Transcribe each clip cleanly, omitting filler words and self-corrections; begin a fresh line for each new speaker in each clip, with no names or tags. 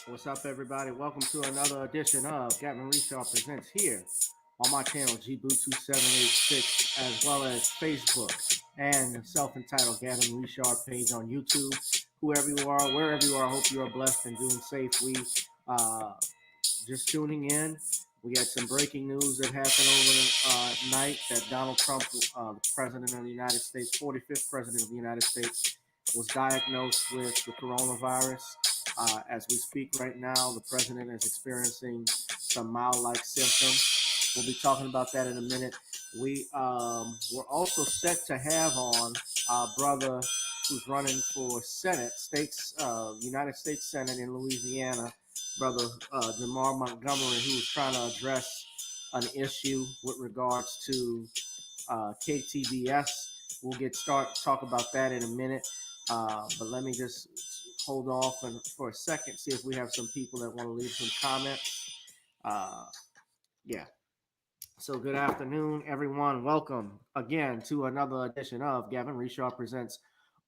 What's up, everybody? Welcome to another edition of Gavin Reshaw Presents here on my channel, GBoo2786, as well as Facebook and the self-entitled Gavin Reshaw page on YouTube. Whoever you are, wherever you are, I hope you are blessed and doing safe. We just tuning in. We got some breaking news that happened over the night that Donald Trump, the President of the United States, 45th President of the United States, was diagnosed with the coronavirus. As we speak right now, the president is experiencing some mild-like symptoms. We'll be talking about that in a minute. We're also set to have on our brother who's running for Senate, United States Senate in Louisiana, brother Jamar Montgomery, who is trying to address an issue with regards to KTBS. We'll talk about that in a minute. But let me just hold off for a second, see if we have some people that want to leave some comments. Yeah. So good afternoon, everyone. Welcome again to another edition of Gavin Reshaw Presents,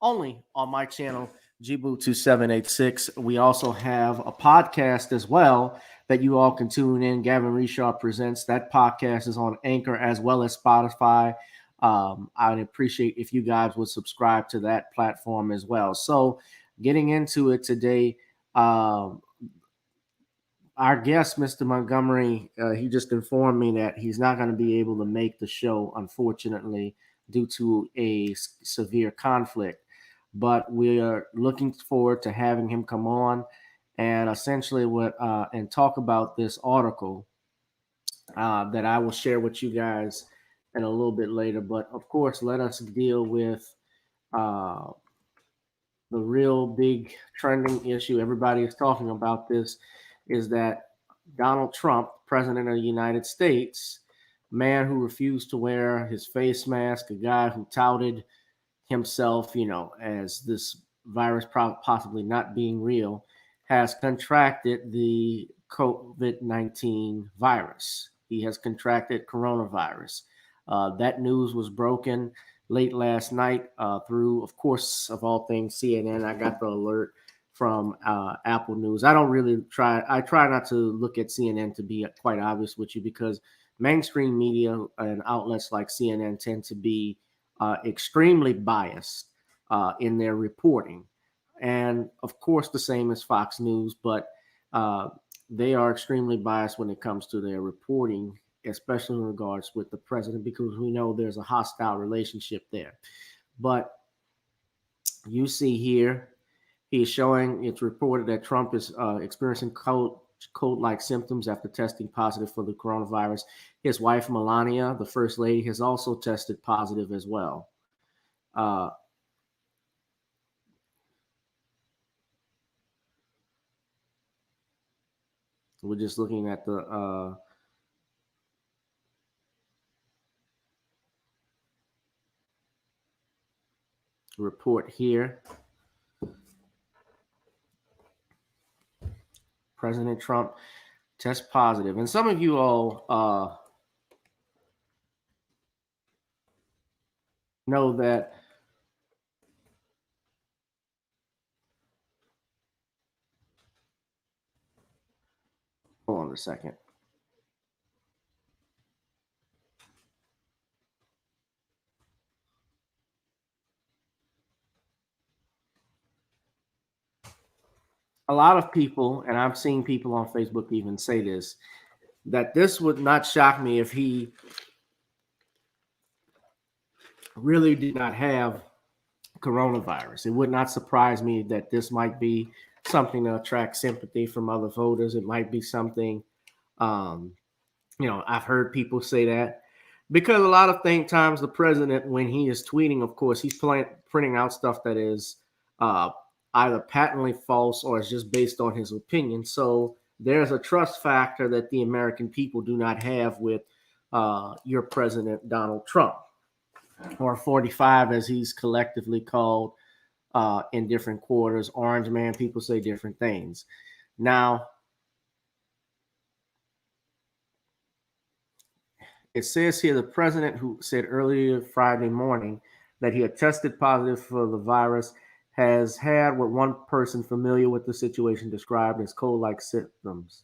only on my channel, GBoo2786. We also have a podcast as well that you all can tune in, Gavin Reshaw Presents. That podcast is on Anchor as well as Spotify. I'd appreciate if you guys would subscribe to that platform as well. So getting into it today, our guest, Mr. Montgomery, he just informed me that he's not going to be able to make the show, unfortunately, due to a severe conflict. But we are looking forward to having him come on and essentially and talk about this article that I will share with you guys in a little bit later. But of course, let us deal with the real big trending issue. Everybody is talking about this. Is that Donald Trump, President of the United States, man who refused to wear his face mask, a guy who touted himself, as this virus possibly not being real, has contracted the COVID-19 virus. He has contracted coronavirus. That news was broken late last night through, of course, of all things, CNN. I got the alert from Apple News. I try not to look at CNN, to be quite obvious with you, because mainstream media and outlets like CNN tend to be extremely biased in their reporting. And of course, the same as Fox News, but they are extremely biased when it comes to their reporting, especially in regards with the president, because we know there's a hostile relationship there. But you see here, it's reported that Trump is experiencing cold-like symptoms after testing positive for the coronavirus. His wife, Melania, the first lady, has also tested positive as well. We're just looking at the report here. President Trump tests positive. And some of you all know that hold on a second. A lot of people, and I've seen people on Facebook even say this, that this would not shock me if he really did not have coronavirus. It would not surprise me that this might be something to attract sympathy from other voters. It might be something, I've heard people say that, because a lot of times the president, when he is tweeting, of course, he's printing out stuff that is either patently false or is just based on his opinion. So there's a trust factor that the American people do not have with your president, Donald Trump, or 45, as he's collectively called in different quarters. Orange man, people say different things. Now, it says here the president, who said earlier Friday morning that he had tested positive for the virus, has had what one person familiar with the situation described as cold-like symptoms.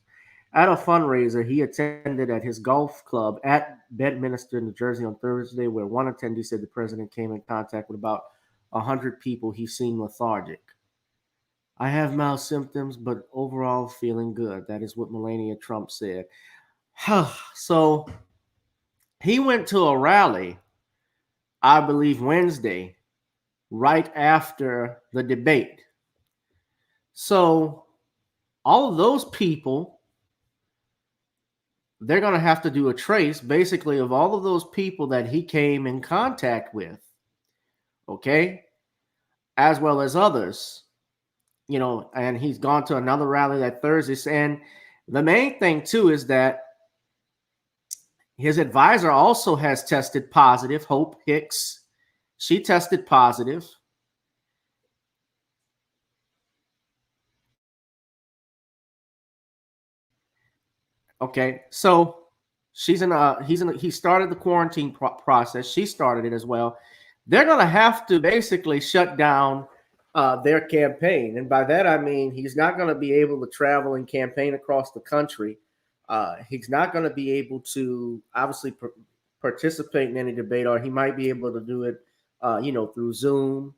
At a fundraiser he attended at his golf club at Bedminster, New Jersey on Thursday, where one attendee said the president came in contact with about 100 people, he seemed lethargic. I have mild symptoms, but overall feeling good. That is what Melania Trump said. So he went to a rally, I believe Wednesday, right after the debate. So all of those people, they're going to have to do a trace basically of all of those people that he came in contact with, okay, as well as others, and he's gone to another rally that Thursday. And the main thing too is that his advisor also has tested positive, Hope Hicks. She tested positive. Okay, so he started the quarantine process. She started it as well. They're going to have to basically shut down their campaign, and by that I mean he's not going to be able to travel and campaign across the country. He's not going to be able to obviously participate in any debate, or he might be able to do it, through Zoom,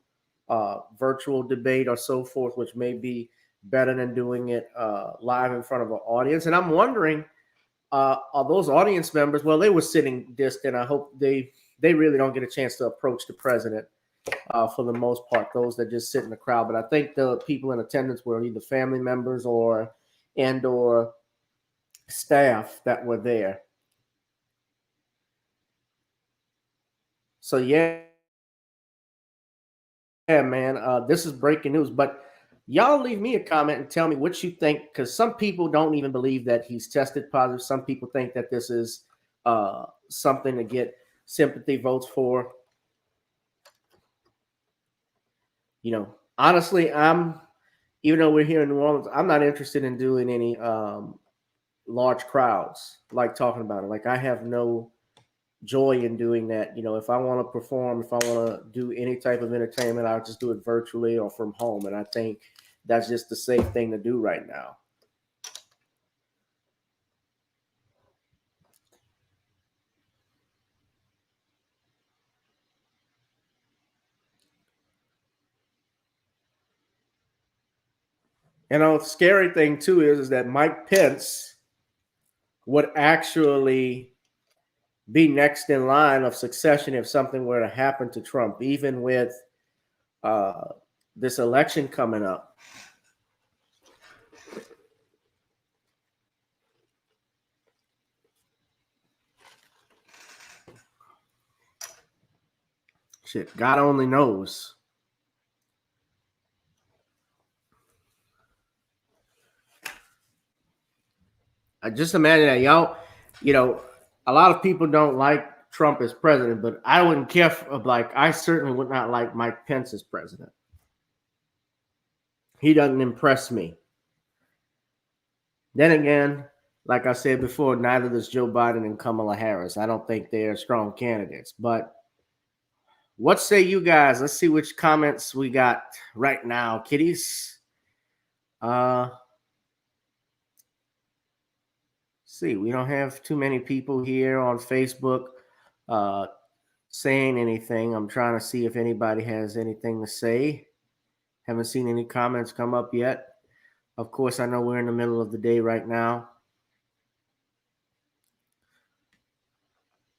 virtual debate, or so forth, which may be better than doing it live in front of an audience. And I'm wondering, are those audience members? Well, they were sitting distant. I hope they really don't get a chance to approach the president for the most part. Those that just sit in the crowd. But I think the people in attendance were either family members or staff that were there. So yeah, man, this is breaking news. But y'all leave me a comment and tell me what you think, because some people don't even believe that he's tested positive. Some people think that this is something to get sympathy votes for. Honestly, even though we're here in New Orleans, I'm not interested in doing any large crowds, like talking about it. Like, I have no joy in doing that. If I want to perform, if I want to do any type of entertainment, I'll just do it virtually or from home. And I think that's just the safe thing to do right now. And the scary thing too is that Mike Pence would actually be next in line of succession if something were to happen to Trump, even with uh, this election coming up. Shit, God only knows. I just imagine that a lot of people don't like Trump as president, but I wouldn't care I certainly would not like Mike Pence as president. He doesn't impress me. Then again, like I said before, neither does Joe Biden and Kamala Harris. I don't think they're strong candidates. But what say you guys? Let's see which comments we got right now, kiddies. See, we don't have too many people here on Facebook uh, saying anything. I'm trying to see if anybody has anything to say. Haven't seen any comments come up yet. Of course, I know we're in the middle of the day right now.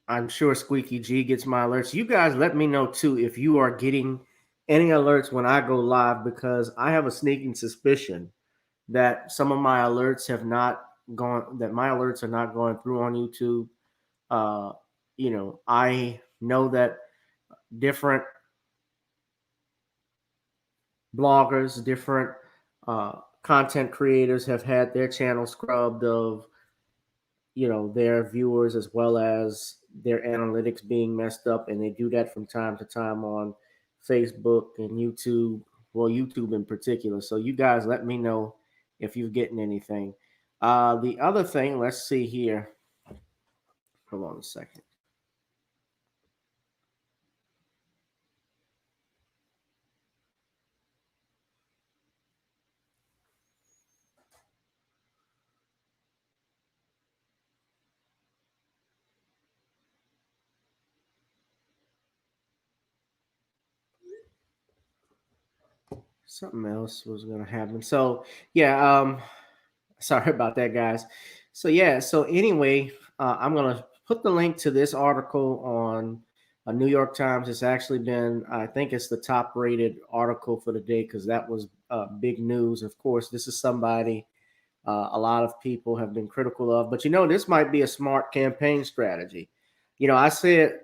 I'm sure Squeaky G gets my alerts. You guys let me know too if you are getting any alerts when I go live, because I have a sneaking suspicion that some of my alerts have not gone, that my alerts are not going through on YouTube. Uh, I know that different bloggers, different content creators have had their channel scrubbed of their viewers, as well as their analytics being messed up, and they do that from time to time on Facebook and YouTube. Well, YouTube in particular. So you guys let me know if you're getting anything. The other thing, let's see here. Hold on a second. something else was gonna happen. So yeah, sorry about that, guys. So yeah, so anyway, I'm gonna put the link to this article on New York Times. It's actually been, I think it's the top rated article for the day because that was big news. Of course, this is somebody a lot of people have been critical of, but this might be a smart campaign strategy. I said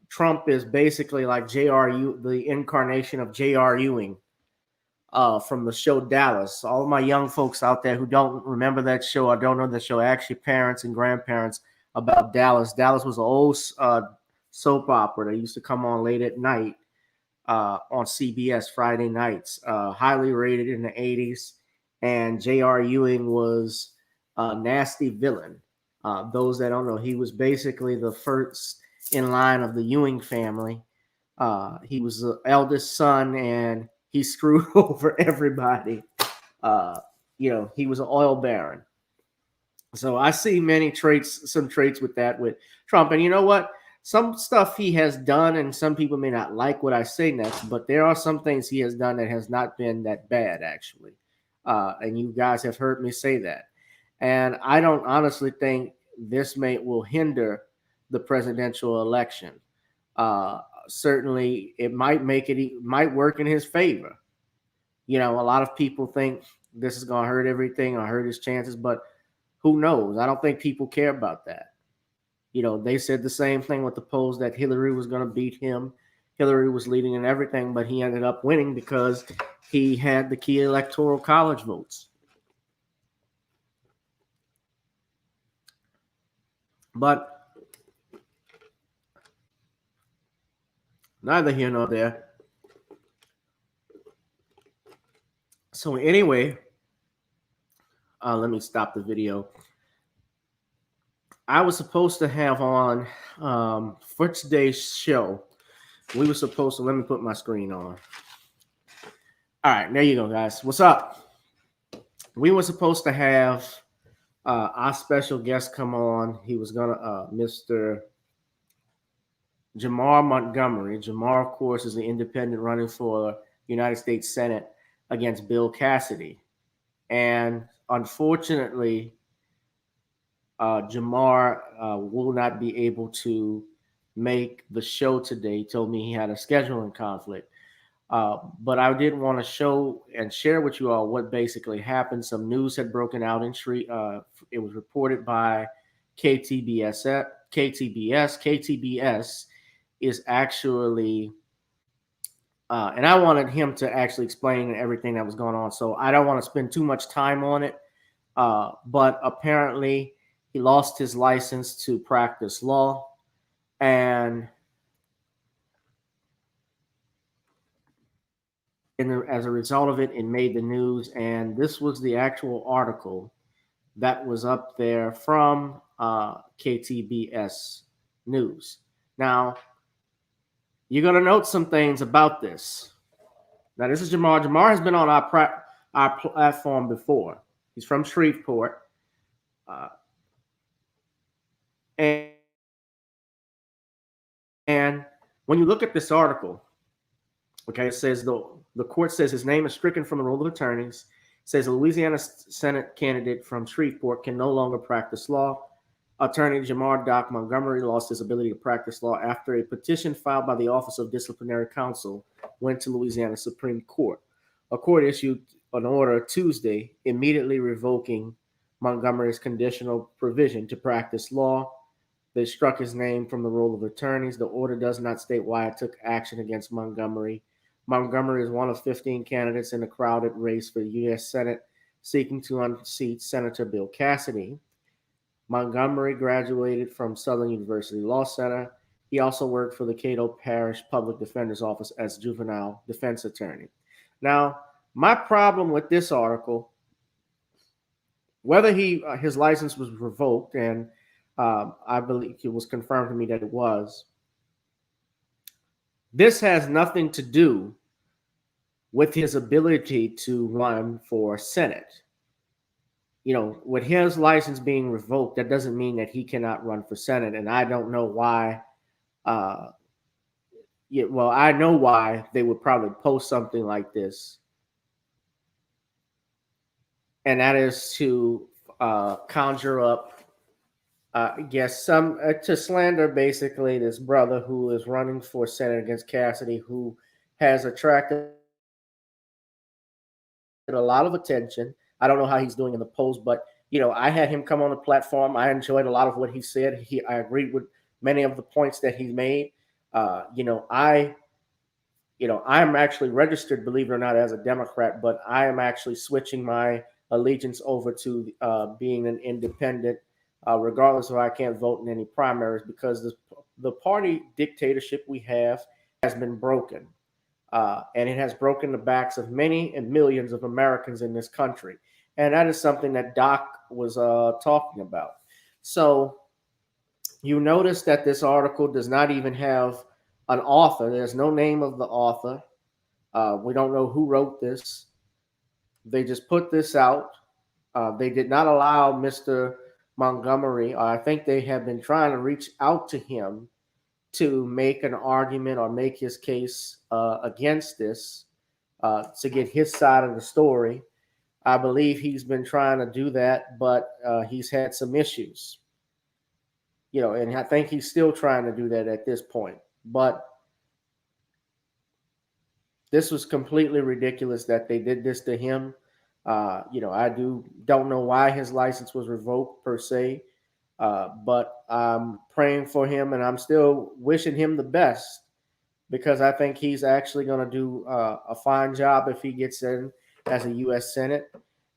Trump is basically like J.R.U., the incarnation of J.R. Ewing from the show Dallas. All of my young folks out there who don't remember that show or don't know the show, actually parents and grandparents about Dallas. Dallas was an old soap opera that used to come on late at night on CBS Friday nights, highly rated in the 80s. And J.R. Ewing was a nasty villain. Those that don't know, he was basically the first in line of the Ewing family. He was the eldest son, and he screwed over everybody. Uh, he was an oil baron. So I see some traits with that with Trump. And you know what? Some stuff he has done, and some people may not like what I say next, but there are some things he has done that has not been that bad, actually. And you guys have heard me say that. And I don't honestly think this will hinder the presidential election. Certainly, it might work in his favor. A lot of people think this is going to hurt everything or hurt his chances, but who knows? I don't think people care about that. They said the same thing with the polls that Hillary was going to beat him. Hillary was leading in everything, but he ended up winning because he had the key electoral college votes. But neither here nor there. So anyway, let me stop the video. I was supposed to have on for today's show. We were supposed to. Let me put my screen on. All right, there you go, guys. What's up? We were supposed to have our special guest come on. He was gonna, Mr. Jamar Montgomery. Jamar, of course, is the independent running for United States Senate against Bill Cassidy, and unfortunately, Jamar will not be able to make the show today. He told me he had a scheduling conflict. But I did want to show and share with you all what basically happened. Some news had broken out in Sri. It was reported by KTBS. KTBS is actually, and I wanted him to actually explain everything that was going on. So I don't want to spend too much time on it. But apparently, he lost his license to practice law, and as a result of it, it made the news. And this was the actual article that was up there from KTBS News. Now, you're going to note some things about this. Now, this is Jamar. Jamar has been on our platform before. He's from Shreveport. And when you look at this article, okay, it says the court says his name is stricken from the roll of attorneys. It says a Louisiana Senate candidate from Shreveport can no longer practice law. Attorney Jamar Doc Montgomery lost his ability to practice law after a petition filed by the Office of Disciplinary Counsel went to Louisiana Supreme Court. A court issued an order Tuesday immediately revoking Montgomery's conditional provision to practice law. They struck his name from the roll of attorneys. The order does not state why it took action against Montgomery. Montgomery is one of 15 candidates in a crowded race for the U.S. Senate seeking to unseat Senator Bill Cassidy. Montgomery graduated from Southern University Law Center. He also worked for the Cato Parish Public Defender's Office as juvenile defense attorney. Now, my problem with this article, whether his license was revoked, and I believe it was confirmed to me that it was, this has nothing to do with his ability to run for Senate. With his license being revoked, that doesn't mean that he cannot run for Senate. And I don't know why. I know why they would probably post something like this and that is to conjure up, I guess, some to slander basically this brother who is running for Senate against Cassidy, who has attracted a lot of attention. I don't know how he's doing in the polls, but I had him come on the platform. I enjoyed a lot of what he said. I agreed with many of the points that he made. Uh, you know, I I'm actually registered, believe it or not, as a Democrat, but I am actually switching my allegiance over to being an independent, regardless of I can't vote in any primaries, because the party dictatorship we have has been broken. And it has broken the backs of many and millions of Americans in this country. And that is something that Doc was talking about. So you notice that this article does not even have an author. There's no name of the author. We don't know who wrote this. They just put this out. They did not allow Mr. Montgomery, I think they have been trying to reach out to him to make an argument or make his case against this, to get his side of the story. I believe he's been trying to do that, but he's had some issues, and I think he's still trying to do that at this point. But this was completely ridiculous that they did this to him. I don't know why his license was revoked per se, but I'm praying for him, and I'm still wishing him the best, because I think he's actually going to do a fine job if he gets in as a U.S. Senate.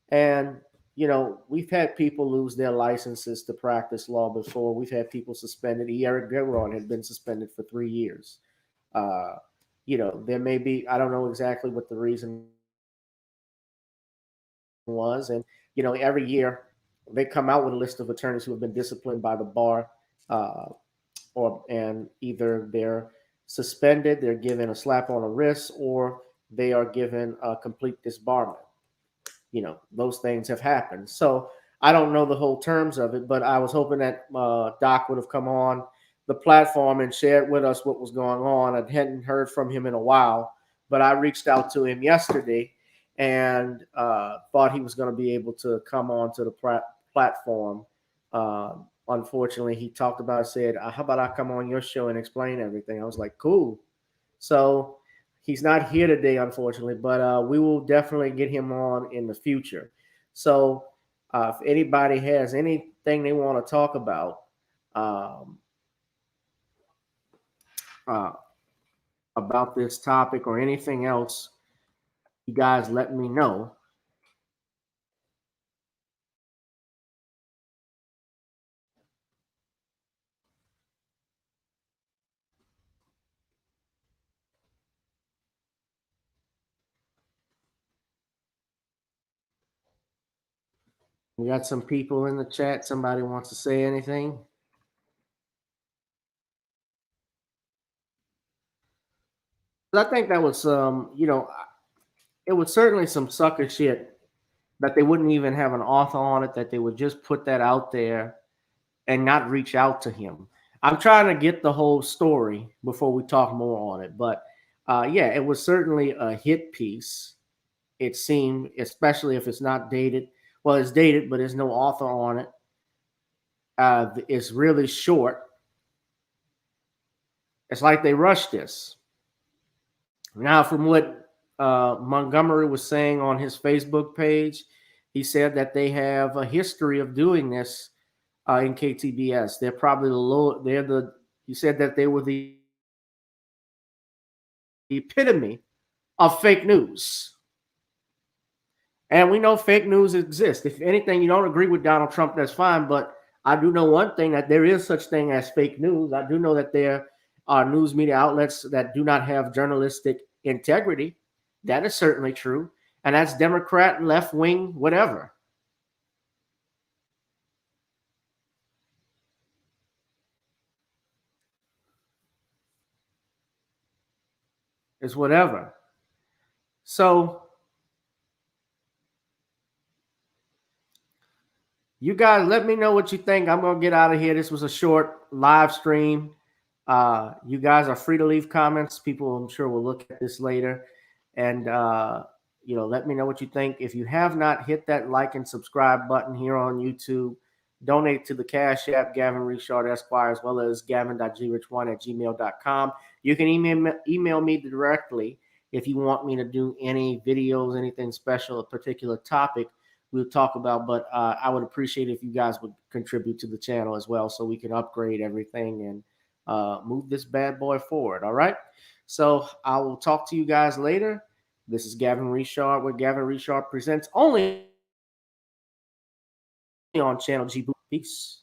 And we've had people lose their licenses to practice law before. We've had people suspended. Eric Gueron had been suspended for 3 years. Uh, there may be, I don't know exactly what the reason was. And, every year they come out with a list of attorneys who have been disciplined by the bar, uh, and either they're suspended, they're given a slap on the wrist, or they are given a complete disbarment. Those things have happened. So I don't know the whole terms of it, but I was hoping that Doc would have come on the platform and shared with us what was going on. I hadn't heard from him in a while, but I reached out to him yesterday and thought he was going to be able to come on to the platform. Uh, Unfortunately, he talked about, said, how about I come on your show and explain everything? I was like, cool. So he's not here today, unfortunately, but we will definitely get him on in the future. So if anybody has anything they want to talk um, uh, about this topic or anything else, you guys let me know. We got some people in the chat. Somebody wants to say anything? I think that was it was certainly some sucker shit that they wouldn't even have an author on it, that they would just put that out there and not reach out to him. I'm trying to get the whole story before we talk more on it, but yeah, it was certainly a hit piece. It seemed, especially if it's not dated. Well, it's dated, but there's no author on it. It's really short. It's like they rushed this. Now, from what Montgomery was saying on his Facebook page, he said that they have a history of doing this in KTBS. They're probably the low. They're the. He said that they were the epitome of fake news. And we know fake news exists. If anything, you don't agree with Donald Trump, that's fine. But I do know one thing, that there is such thing as fake news. I do know that there are news media outlets that do not have journalistic integrity. That is certainly true. And that's Democrat, left wing, whatever. It's whatever. So you guys let me know what you think. I'm gonna get out of here. This was a short live stream. You guys are free to leave comments. People, I'm sure, will look at this later. And let me know what you think. If you have not, hit that like and subscribe button here on YouTube. Donate to the Cash App, Gavin Richard Esquire, as well as gavin.grich1@gmail.com. You can email me directly if you want me to do any videos, anything special, a particular topic we'll talk about. But I would appreciate if you guys would contribute to the channel as well so we can upgrade everything and move this bad boy forward. All right. So I will talk to you guys later. This is Gavin Richard with Gavin Richard Presents, only on Channel G. Peace.